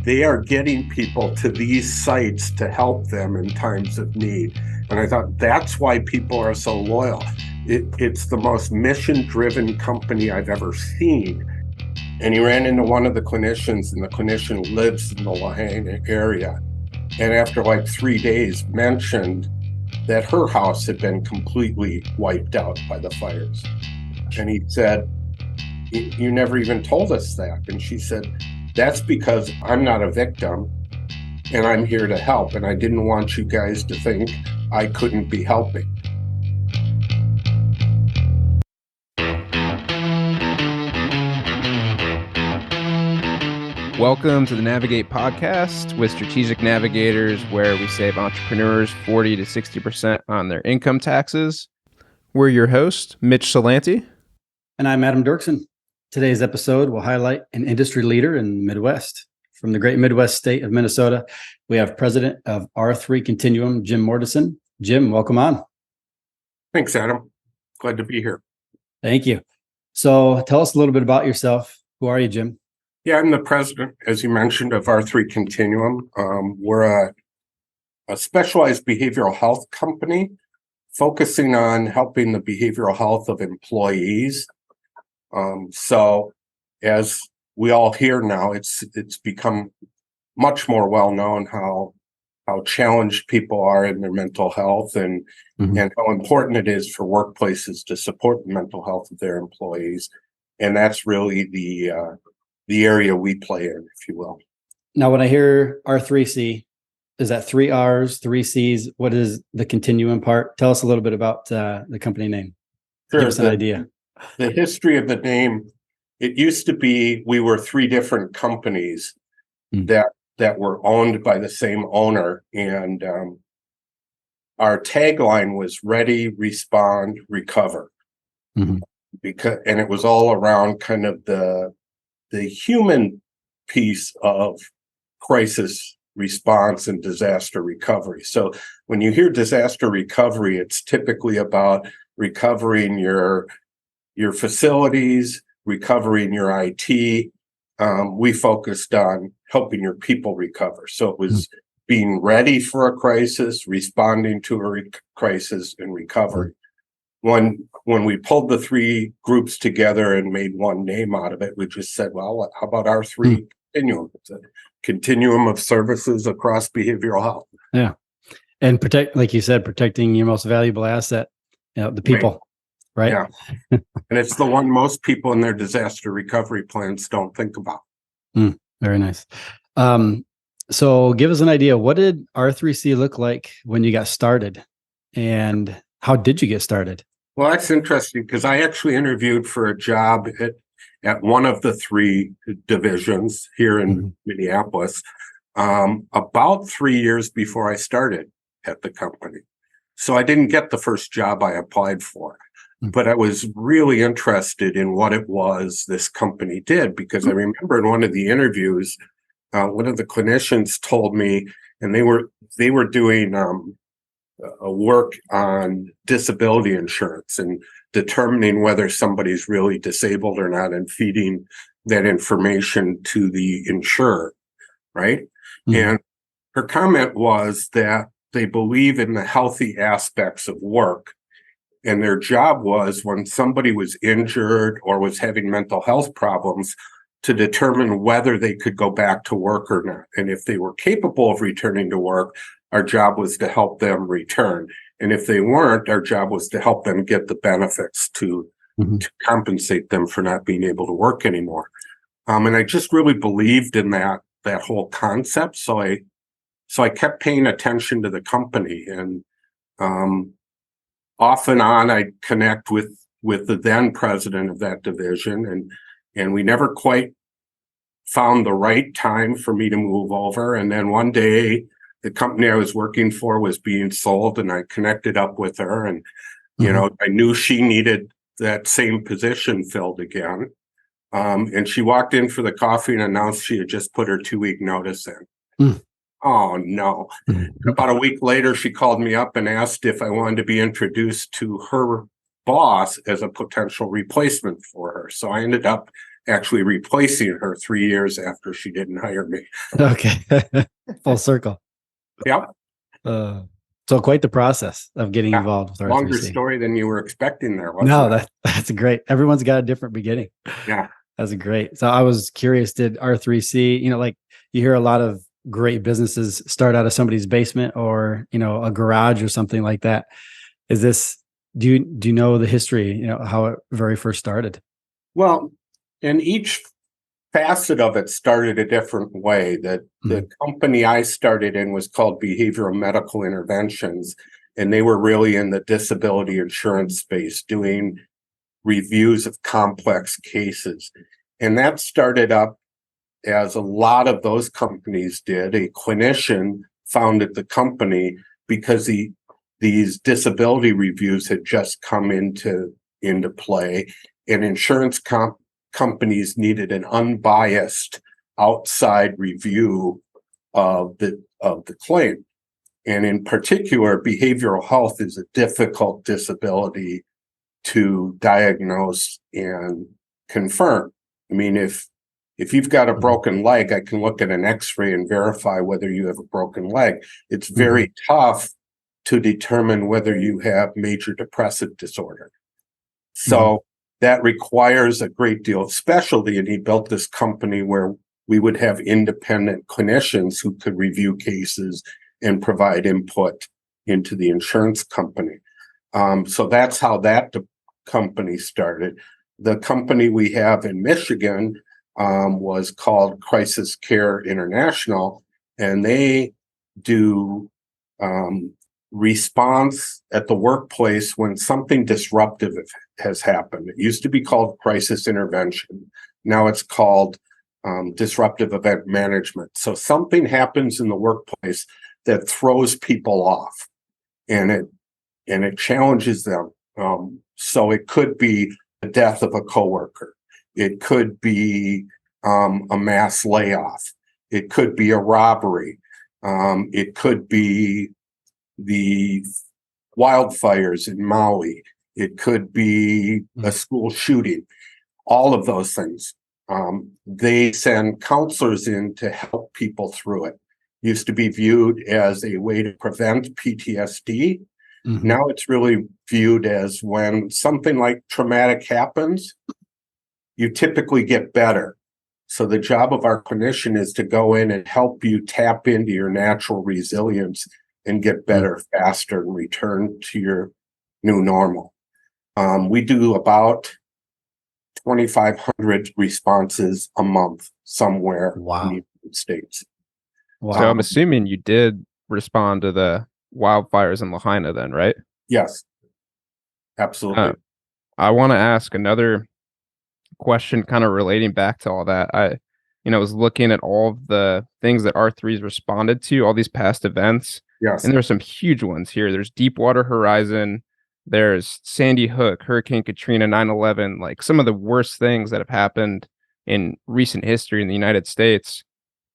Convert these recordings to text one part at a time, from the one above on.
they are getting people to these sites to help them in times of need. And I thought that's why people are so loyal. It's the most mission-driven company I've ever seen. And he ran into one of the clinicians, and the clinician lives in the Lahaina area. And after like 3 days, mentioned that her house had been completely wiped out by the fires. And he said, "You never even told us that." And she said, "That's because I'm not a victim and I'm here to help. And I didn't want you guys to think I couldn't be helping." Welcome to the Navigate podcast with strategic navigators, where we save entrepreneurs 40 to 60% on their income taxes. We're your host, Mitch Salanti. And I'm Adam Dirksen. Today's episode will highlight an industry leader in the Midwest. From the great Midwest state of Minnesota, we have President of R3 Continuum, Jim Mortensen. Jim, welcome on. Thanks, Adam. Glad to be here. Thank you. So tell us a little bit about yourself. Who are you, Jim? Yeah, I'm the president, as you mentioned, of R3 Continuum. We're a specialized behavioral health company focusing on helping the behavioral health of employees. So as we all hear now, it's become much more well known how challenged people are in their mental health and how important it is for workplaces to support the mental health of their employees. And that's really the area we play in, if you will. Now, when I hear R3C, is that 3 R's, 3 C's? What is the continuum part? Tell us a little bit about the company name. Sure. Give us an idea. The history of the name, it used to be we were 3 different companies that were owned by the same owner. And our tagline was ready, respond, recover. And it was all around kind of the human piece of crisis response and disaster recovery. So when you hear disaster recovery, it's typically about recovering your facilities, recovering your IT. We focused on helping your people recover. So it was being ready for a crisis, responding to a crisis, and recovery. When we pulled the 3 groups together and made one name out of it, we just said, well, how about R3 Continuum? It's a continuum of services across behavioral health. Yeah. And like you said, protecting your most valuable asset, the people, right? Yeah. And it's the one most people in their disaster recovery plans don't think about. Very nice. So give us an idea. What did R3C look like when you got started? And how did you get started? Well, that's interesting because I actually interviewed for a job at one of the 3 divisions here in Minneapolis about 3 years before I started at the company. So I didn't get the first job I applied for, but I was really interested in what it was this company did, because I remember in one of the interviews, one of the clinicians told me, and they were doing a work on disability insurance and determining whether somebody's really disabled or not and feeding that information to the insurer, right? And her comment was that they believe in the healthy aspects of work. And their job was, when somebody was injured or was having mental health problems, to determine whether they could go back to work or not. And if they were capable of returning to work, our job was to help them return. And if they weren't, our job was to help them get the benefits to compensate them for not being able to work anymore. And I just really believed in that whole concept. So I kept paying attention to the company, and off and on I'd connect with the then president of that division, and we never quite found the right time for me to move over. And then one day, the company I was working for was being sold, and I connected up with her, and I knew she needed that same position filled again. And she walked in for the coffee and announced she had just put her 2-week notice in. Oh no. About a week later, she called me up and asked if I wanted to be introduced to her boss as a potential replacement for her. So I ended up actually replacing her 3 years after she didn't hire me. Okay. Full circle. Yep. So quite the process of getting Yeah. involved with Longer R3C. story than you were expecting there, wasn't No, it? that's great. Everyone's got a different beginning. Yeah. That's great. So I was curious, did R3C, like you hear a lot of great businesses start out of somebody's basement or, a garage or something like that. Is this, do you know the history, how it very first started? Well, and each facet of it started a different way. The company I started in was called Behavioral Medical Interventions, and they were really in the disability insurance space doing reviews of complex cases. And that started up as a lot of those companies did. A clinician founded the company because these disability reviews had just come into play, and insurance companies needed an unbiased outside review of the claim. And in particular, behavioral health is a difficult disability to diagnose and confirm. I mean, if you've got a broken leg, I can look at an x-ray and verify whether you have a broken leg. It's very tough to determine whether you have major depressive disorder. So that requires a great deal of specialty, and he built this company where we would have independent clinicians who could review cases and provide input into the insurance company. So that's how that company started. The company we have in Michigan was called Crisis Care International, and they do response at the workplace when something disruptive has happened. It used to be called crisis intervention. Now it's called disruptive event management. So something happens in the workplace that throws people off, and it challenges them. So it could be the death of a coworker. It could be a mass layoff. It could be a robbery. It could be the wildfires in Maui. It could be a school shooting. All of those things. They send counselors in to help people through it. Used to be viewed as a way to prevent PTSD. Now it's really viewed as when something like traumatic happens, you typically get better. So the job of our clinician is to go in and help you tap into your natural resilience and get better faster and return to your new normal. We do about 2,500 responses a month somewhere in the United States. Wow. So I'm assuming you did respond to the wildfires in Lahaina then, right? Yes, absolutely. I want to ask another question kind of relating back to all that. I was looking at all of the things that R3's responded to, all these past events. Yes. And there's some huge ones here. There's Deepwater Horizon, there's Sandy Hook, Hurricane Katrina, 9/11, like some of the worst things that have happened in recent history in the United States.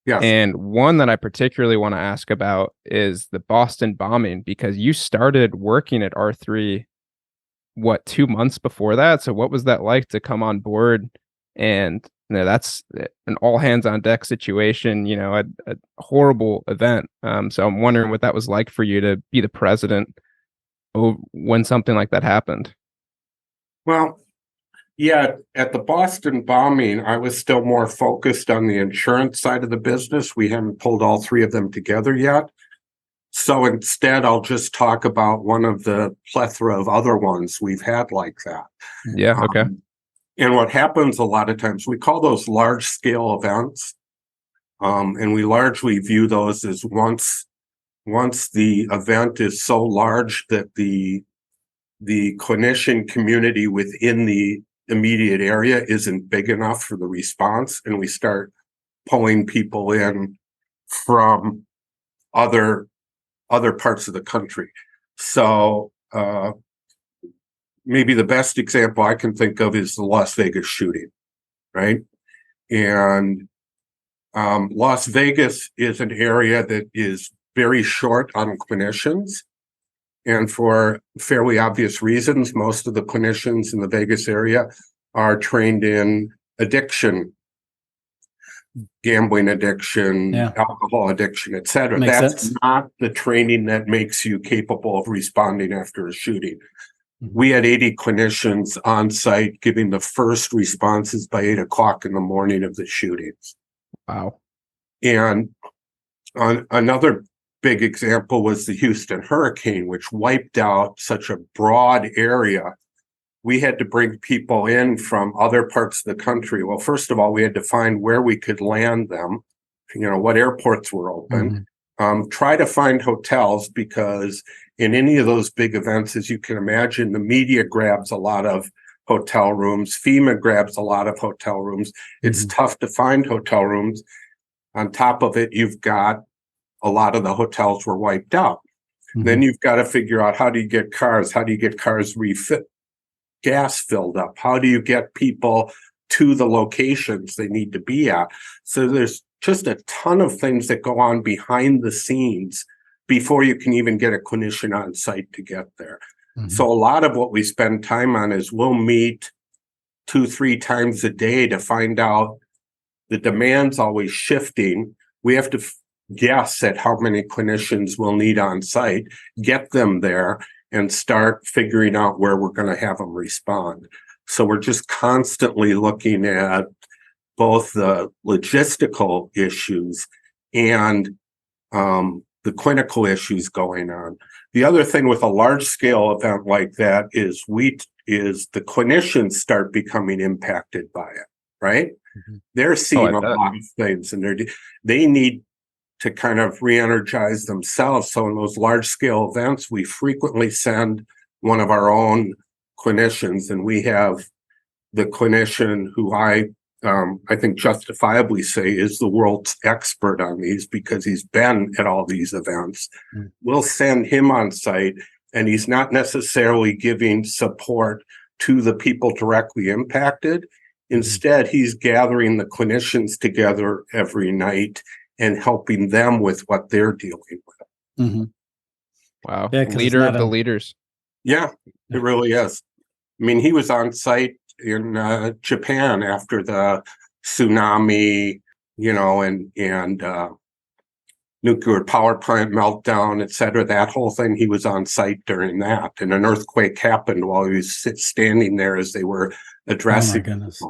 Yes. And one that I particularly want to ask about is the Boston bombing, because you started working at R3, 2 months before that? So what was that like to come on board? And that's an all hands on deck situation, a horrible event. So I'm wondering what that was like for you to be the president when something like that happened. Well, yeah, at the Boston bombing, I was still more focused on the insurance side of the business. We haven't pulled all three of them together yet. So instead, I'll just talk about one of the plethora of other ones we've had like that. Yeah, okay. And what happens a lot of times, we call those large scale events. And we largely view those as once the event is so large that the clinician community within the immediate area isn't big enough for the response, and we start pulling people in from other parts of the country. So maybe the best example I can think of is the Las Vegas shooting, right? And Las Vegas is an area that is very short on clinicians. And for fairly obvious reasons, most of the clinicians in the Vegas area are trained in addiction, gambling addiction, Yeah. alcohol addiction, et cetera. Makes That's sense. not the training that makes you capable of responding after a shooting. Mhm. We had 80 clinicians on site giving the first responses by 8 o'clock in the morning of the shootings. Wow. And another big example was the Houston hurricane, which wiped out such a broad area. We had to bring people in from other parts of the country. Well, first of all, we had to find where we could land them, what airports were open, try to find hotels, because in any of those big events, as you can imagine, the media grabs a lot of hotel rooms. FEMA grabs a lot of hotel rooms. It's tough to find hotel rooms. On top of it, you've got a lot of the hotels were wiped out. Then you've got to figure out, how do you get cars? How do you get cars gas filled up? How do you get people to the locations they need to be at? So there's just a ton of things that go on behind the scenes before you can even get a clinician on site to get there. So a lot of what we spend time on is we'll meet 2-3 times a day to find out. The demand's always shifting. We have to guess at how many clinicians we'll need on site, get them there, and start figuring out where we're going to have them respond. So we're just constantly looking at both the logistical issues and the clinical issues going on. The other thing with a large scale event like that is the clinicians start becoming impacted by it, right? They're seeing a lot of things, and they need to kind of re-energize themselves. So in those large scale events, we frequently send one of our own clinicians, and we have the clinician who I think justifiably say is the world's expert on these, because he's been at all these events. We'll send him on site, and he's not necessarily giving support to the people directly impacted. Instead, he's gathering the clinicians together every night and helping them with what they're dealing with. Wow. Yeah, leader of the leaders. Yeah, it really is. I mean, he was on site in Japan after the tsunami, and nuclear power plant meltdown, et cetera. That whole thing, he was on site during that. And an earthquake happened while he was standing there as they were addressing. Oh my goodness.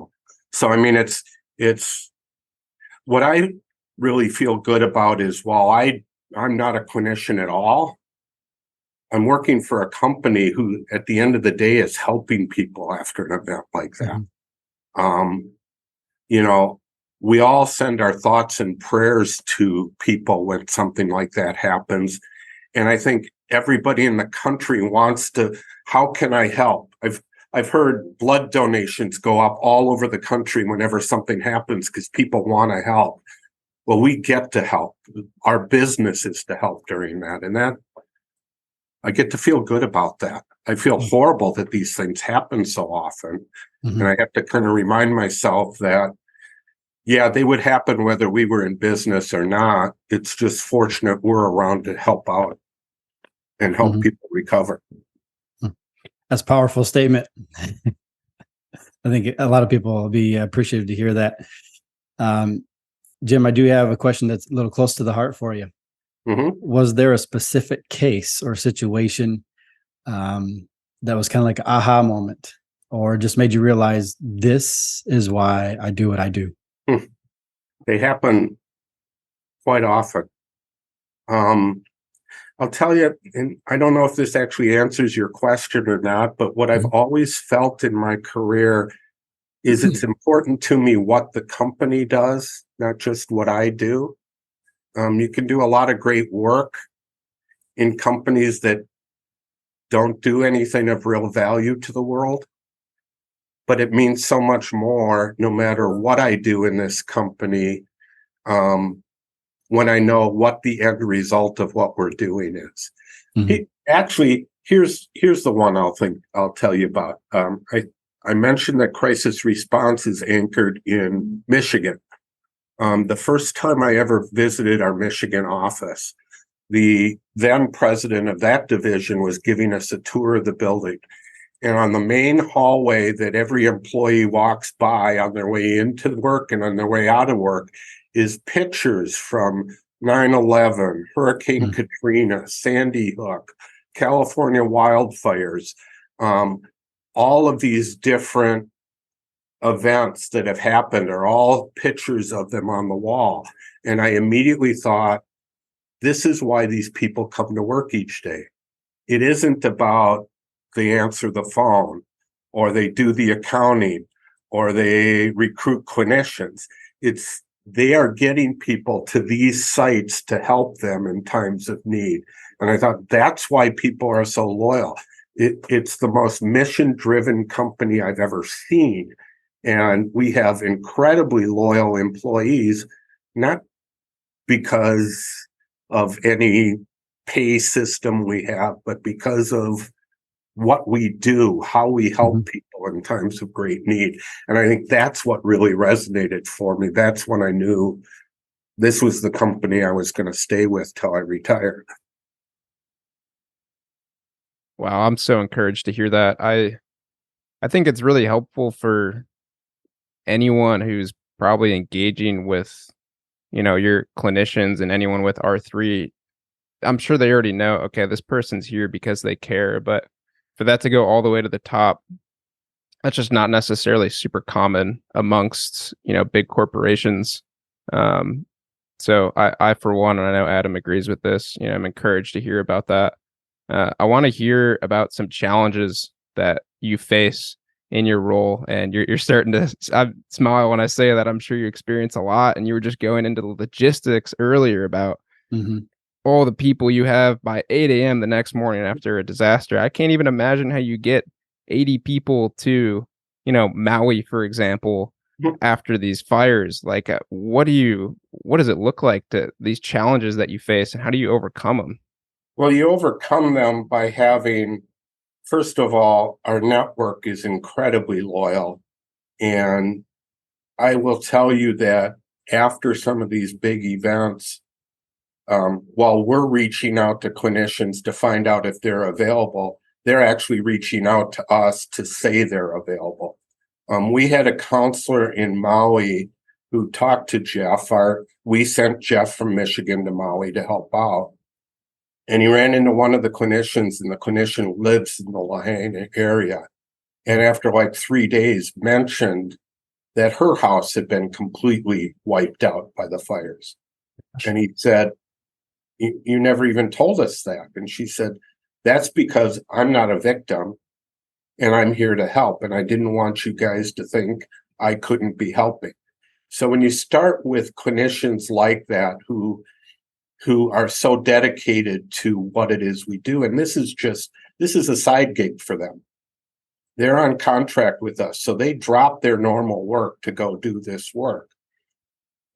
So, I mean, it's what I really feel good about is, while I'm not a clinician at all, I'm working for a company who, at the end of the day, is helping people after an event like that. We all send our thoughts and prayers to people when something like that happens. And I think everybody in the country wants to, how can I help? I've heard blood donations go up all over the country whenever something happens, because people want to help. Well, we get to help. Our business is to help during that. And that, I get to feel good about that. I feel horrible that these things happen so often. And I have to kind of remind myself that, yeah, they would happen whether we were in business or not. It's just fortunate we're around to help out and help people recover. That's a powerful statement. I think a lot of people will be appreciative to hear that. Jim, I do have a question that's a little close to the heart for you. Was there a specific case or situation that was kind of like an aha moment, or just made you realize this is why I do what I do? They happen quite often. I'll tell you, and I don't know if this actually answers your question or not, but what I've always felt in my career is it's important to me what the company does, not just what I do. You can do a lot of great work in companies that don't do anything of real value to the world, but it means so much more no matter what I do in this company, when I know what the end result of what we're doing is. Here's the one I'll tell you about. I mentioned that crisis response is anchored in Michigan. The first time I ever visited our Michigan office, the then president of that division was giving us a tour of the building. And on the main hallway that every employee walks by on their way into work and on their way out of work is pictures from 9/11, Hurricane Katrina, Sandy Hook, California wildfires, all of these different events that have happened are all pictures of them on the wall. And I immediately thought, this is why these people come to work each day. It isn't about they answer the phone or they do the accounting or they recruit clinicians. They are getting people to these sites to help them in times of need. And I thought that's why people are so loyal. It's the most mission-driven company I've ever seen. And we have incredibly loyal employees, not because of any pay system we have, but because of what we do, how we help people in times of great need. And I think that's what really resonated for me. That's when I knew this was the company I was going to stay with till I retired. Wow, I'm so encouraged to hear that. I think it's really helpful for anyone who's probably engaging with, your clinicians and anyone with R3. I'm sure they already know, okay, this person's here because they care, but for that to go all the way to the top, that's just not necessarily super common amongst, big corporations. So I, for one, and I know Adam agrees with this, I'm encouraged to hear about that. I want to hear about some challenges that you face in your role, and you're starting to smile when I say that. I'm sure you experience a lot, and you were just going into the logistics earlier about all the people you have by 8 a.m. the next morning after a disaster. I can't even imagine how you get 80 people to, Maui, for example, after these fires. Like, what does it look like to these challenges that you face, and how do you overcome them? Well, you overcome them by having, first of all, our network is incredibly loyal. And I will tell you that after some of these big events, while we're reaching out to clinicians to find out if they're available, they're actually reaching out to us to say they're available. We had a counselor in Maui who talked to Jeff. We sent Jeff from Michigan to Maui to help out. And he ran into one of the clinicians, and the clinician lives in the Lahaina area. And after like 3 days, mentioned that her house had been completely wiped out by the fires. And he said, you never even told us that. And she said, that's because I'm not a victim and I'm here to help. And I didn't want you guys to think I couldn't be helping. So when you start with clinicians like that, who are so dedicated to what it is we do, and this is a side gig for them. They're on contract with us, so they drop their normal work to go do this work.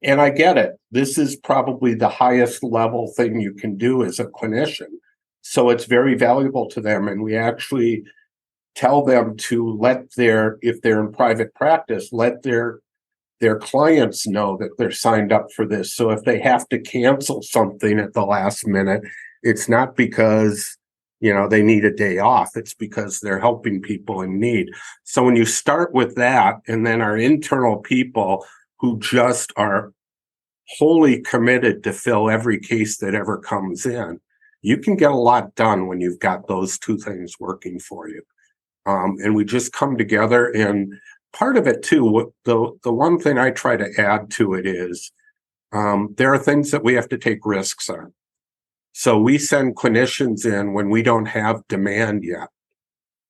And I get it. This is probably the highest level thing you can do as a clinician. So it's very valuable to them. And we actually tell them to if they're in private practice, let their clients know that they're signed up for this. So if they have to cancel something at the last minute, it's not because, they need a day off. It's because they're helping people in need. So when you start with that, and then our internal people who just are wholly committed to fill every case that ever comes in, you can get a lot done when you've got those two things working for you. And we just come together. And part of it too, the one thing I try to add to it is there are things that we have to take risks on. So we send clinicians in when we don't have demand yet,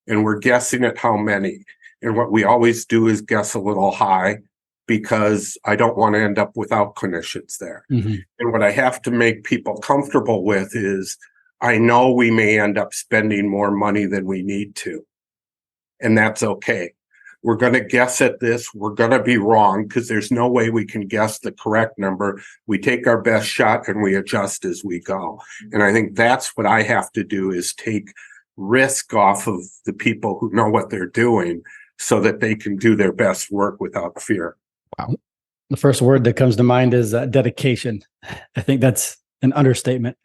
and we're guessing at how many. And what we always do is guess a little high, because I don't want to end up without clinicians there. And what I have to make people comfortable with is, I know we may end up spending more money than we need to. And that's okay. We're going to guess at this. We're going to be wrong, because there's no way we can guess the correct number. We take our best shot and we adjust as we go. And I think that's what I have to do, is take risk off of the people who know what they're doing, so that they can do their best work without fear. Wow. The first word that comes to mind is dedication. I think that's an understatement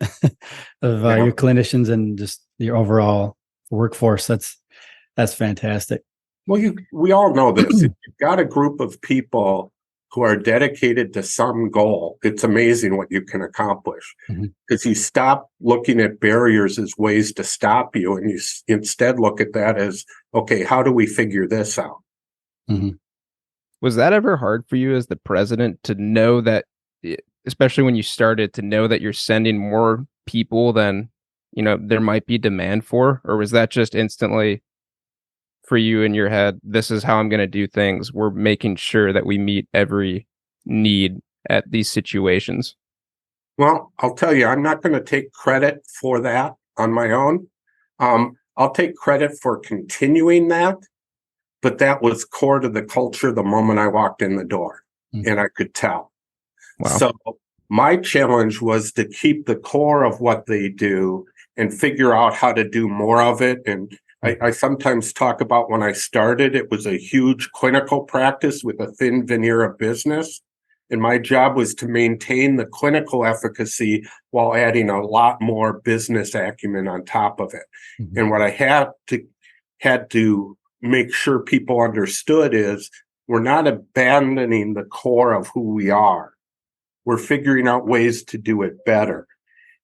of your clinicians and just your overall workforce. That's That's fantastic. Well, we all know this. If you've got a group of people who are dedicated to some goal, it's amazing what you can accomplish. Because you stop looking at barriers as ways to stop you, and you instead look at that as, okay, how do we figure this out? Was that ever hard for you as the president to know that, especially when you started, to know that you're sending more people than, there might be demand for? Or was that just instantly for you in your head, this is how I'm going to do things? We're making sure that we meet every need at these situations. Well, I'll tell you, I'm not going to take credit for that on my own. I'll take credit for continuing that, but that was core to the culture the moment I walked in the door, and I could tell. Wow. So my challenge was to keep the core of what they do and figure out how to do more of it. And I sometimes talk about when I started, it was a huge clinical practice with a thin veneer of business. And my job was to maintain the clinical efficacy while adding a lot more business acumen on top of it. And what I had to make sure people understood is we're not abandoning the core of who we are. We're figuring out ways to do it better.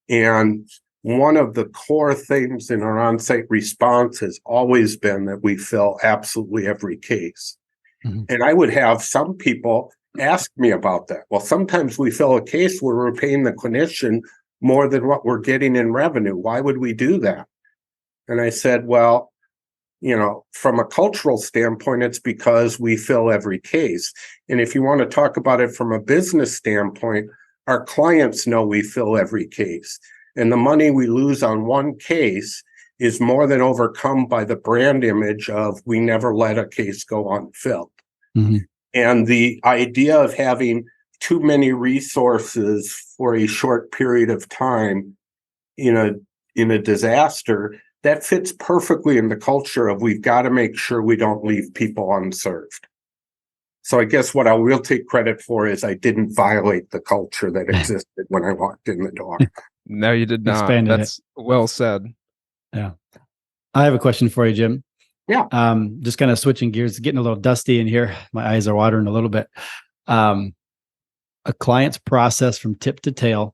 And one of the core things in our on-site response has always been that we fill absolutely every case. And I would have some people ask me about that. Well, sometimes we fill a case where we're paying the clinician more than what we're getting in revenue. Why would we do that? And I said, well, from a cultural standpoint, it's because we fill every case. And if you want to talk about it from a business standpoint, our clients know we fill every case. And the money we lose on one case is more than overcome by the brand image of we never let a case go unfilled. And the idea of having too many resources for a short period of time in a disaster, that fits perfectly in the culture of we've got to make sure we don't leave people unserved. So I guess what I will take credit for is I didn't violate the culture that existed when I walked in the door. No, you did not. Expanded That's well said. Yeah. I have a question for you, Jim. Yeah. Just kind of switching gears, getting a little dusty in here. My eyes are watering a little bit. A client's process from tip to tail.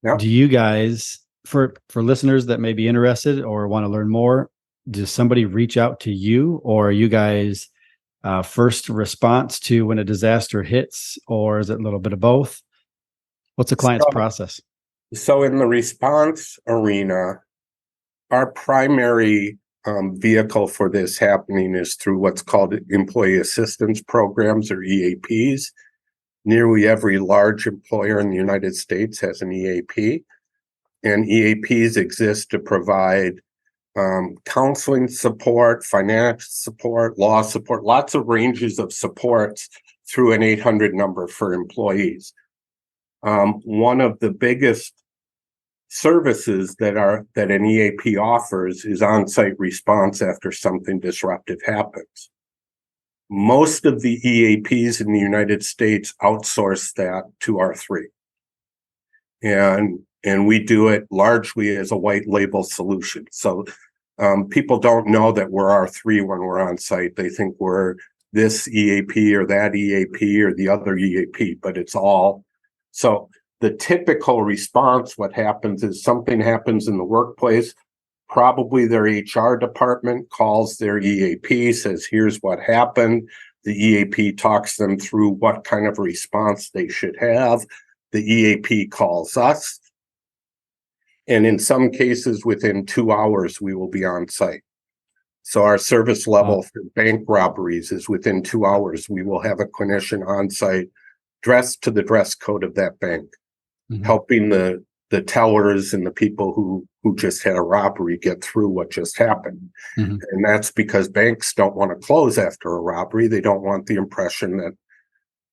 Yeah. Do you guys, for listeners that may be interested or want to learn more, does somebody reach out to you, or are you guys first response to when a disaster hits, or is it a little bit of both? What's a client's process? So in the response arena, our primary vehicle for this happening is through what's called employee assistance programs, or EAPs. Nearly every large employer in the United States has an EAP, and EAPs exist to provide counseling support, financial support, law support, lots of ranges of supports through an 800 number for employees. One of the biggest services that an EAP offers is on-site response after something disruptive happens. Most of the EAPs in the United States outsource that to R3. And we do it largely as a white label solution. So people don't know that we're R3 when we're on site. They think we're this EAP or that EAP or the other EAP, but it's all. So the typical response, what happens is something happens in the workplace, probably their HR department calls their EAP, says, here's what happened. The EAP talks them through what kind of response they should have. The EAP calls us. And in some cases, within 2 hours, we will be on site. So our service level for bank robberies is within 2 hours. We will have a clinician on site dressed to the dress code of that bank, helping the tellers and the people who just had a robbery get through what just happened. And that's because banks don't want to close after a robbery. They don't want the impression that,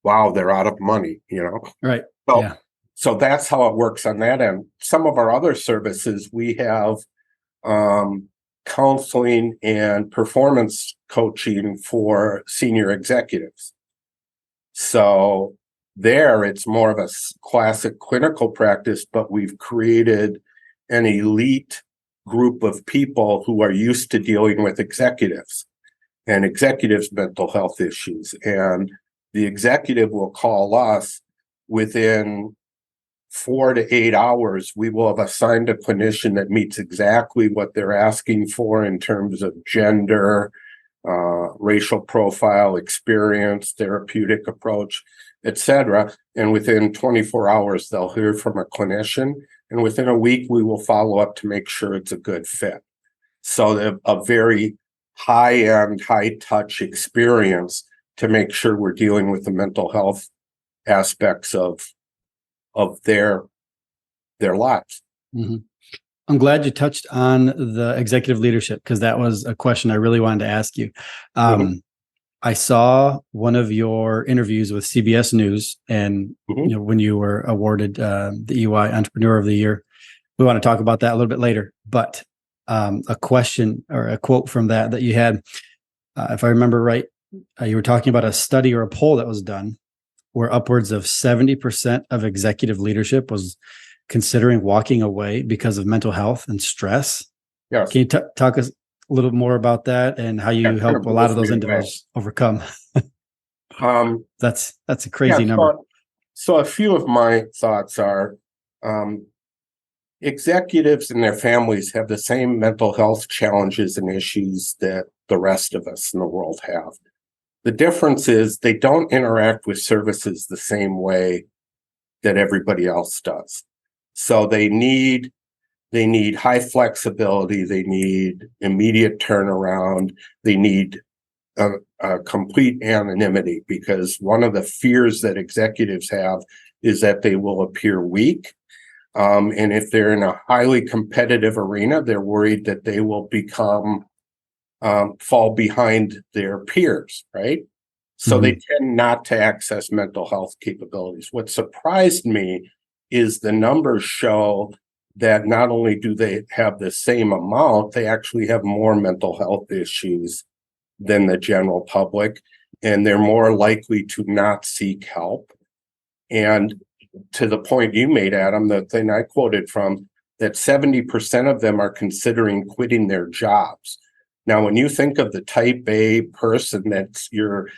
wow, they're out of money, Right. So that's how it works on that end. Some of our other services, we have counseling and performance coaching for senior executives. So there, it's more of a classic clinical practice, but we've created an elite group of people who are used to dealing with executives and executives' mental health issues. And the executive will call us within 4 to 8 hours. We will have assigned a clinician that meets exactly what they're asking for in terms of gender, racial profile, experience, therapeutic approach, etc. And within 24 hours, they'll hear from a clinician. And within a week, we will follow up to make sure it's a good fit. So a very high-end, high-touch experience to make sure we're dealing with the mental health aspects of their lives. Mm-hmm. I'm glad you touched on the executive leadership, because that was a question I really wanted to ask you. I saw one of your interviews with CBS News, and when you were awarded the EY Entrepreneur of the Year. We want to talk about that a little bit later, but a question or a quote from that you had, if I remember right, you were talking about a study or a poll that was done where upwards of 70% of executive leadership was considering walking away because of mental health and stress. Yes. Can you talk us a little more about that and how you help a lot of those individuals overcome? That's a crazy number. So a few of my thoughts are, executives and their families have the same mental health challenges and issues that the rest of us in the world have. The difference is they don't interact with services the same way that everybody else does. So they need high flexibility, they need immediate turnaround, they need a complete anonymity, because one of the fears that executives have is that they will appear weak. And if they're in a highly competitive arena, they're worried that they will fall behind their peers, right? So they tend not to access mental health capabilities. What surprised me is the numbers show that not only do they have the same amount, they actually have more mental health issues than the general public, and they're more likely to not seek help. And to the point you made, Adam, the thing I quoted from, that 70% of them are considering quitting their jobs. Now, when you think of the type A person that's your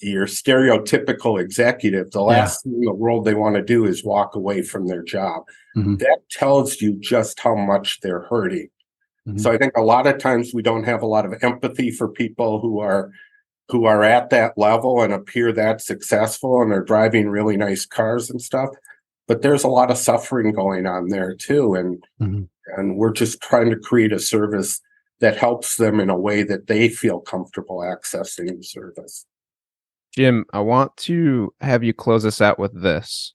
stereotypical executive, the last thing in the world they want to do is walk away from their job. That tells you just how much they're hurting. So I think a lot of times we don't have a lot of empathy for people who are at that level and appear that successful and are driving really nice cars and stuff. But there's a lot of suffering going on there too. And we're just trying to create a service that helps them in a way that they feel comfortable accessing the service. Jim, I want to have you close us out with this.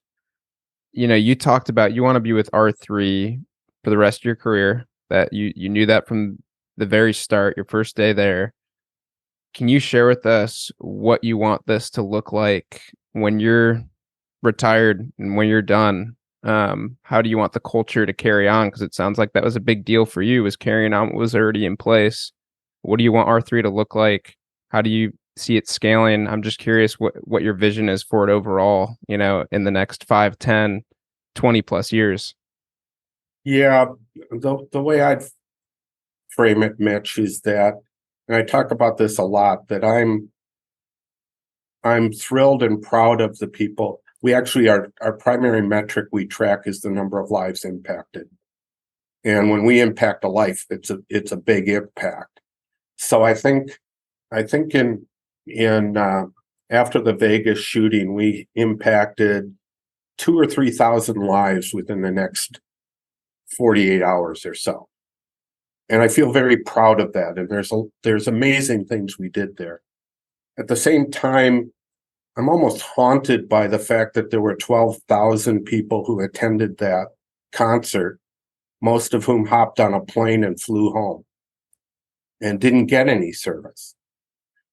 You talked about you want to be with R3 for the rest of your career, that you knew that from the very start, your first day there. Can you share with us what you want this to look like when you're retired and when you're done? How do you want the culture to carry on? Because it sounds like that was a big deal for you, was carrying on what was already in place. What do you want R3 to look like? How do you see it scaling? I'm just curious what your vision is for it overall, in the next 5, 10, 20 plus years. Yeah, the way I'd frame it, Mitch, is that, and I talk about this a lot, that I'm thrilled and proud of the people. We actually, our primary metric we track is the number of lives impacted. And when we impact a life, it's a big impact. So I think in after the Vegas shooting, we impacted 2,000 or 3,000 lives within the next 48 hours or so. And I feel very proud of that. And there's amazing things we did there. At the same time, I'm almost haunted by the fact that there were 12,000 people who attended that concert, most of whom hopped on a plane and flew home and didn't get any service.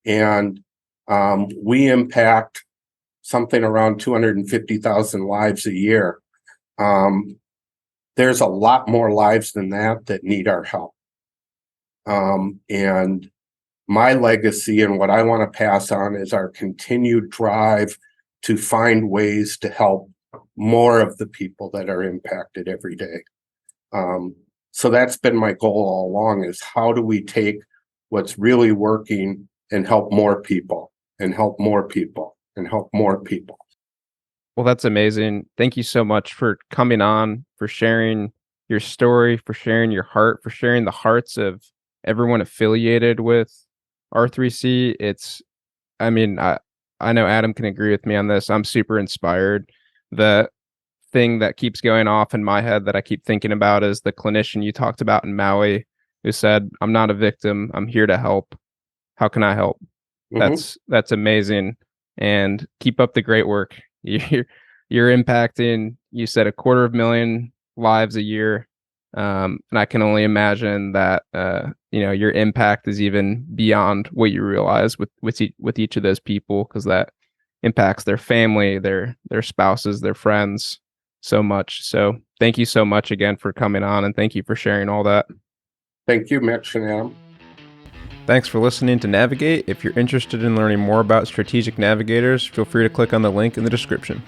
And we impact something around 250,000 lives a year. There's a lot more lives than that need our help. And my legacy and what I want to pass on is our continued drive to find ways to help more of the people that are impacted every day. So that's been my goal all along, is how do we take what's really working and help more people and help more people and help more people. Well, that's amazing. Thank you so much for coming on, for sharing your story, for sharing your heart, for sharing the hearts of everyone affiliated with R3C. I mean, I know Adam can agree with me on this. I'm super inspired. The thing that keeps going off in my head that I keep thinking about is the clinician you talked about in Maui who said, "I'm not a victim. I'm here to help. How can I help?" That's amazing. And keep up the great work. You're impacting, you said, 250,000 lives a year. And I can only imagine that your impact is even beyond what you realize with each of those people, because that impacts their family, their spouses, their friends so much. So thank you so much again for coming on, and thank you for sharing all that. Thank you, Mitch and Adam. Thanks for listening to Navigate. If you're interested in learning more about strategic navigators, feel free to click on the link in the description.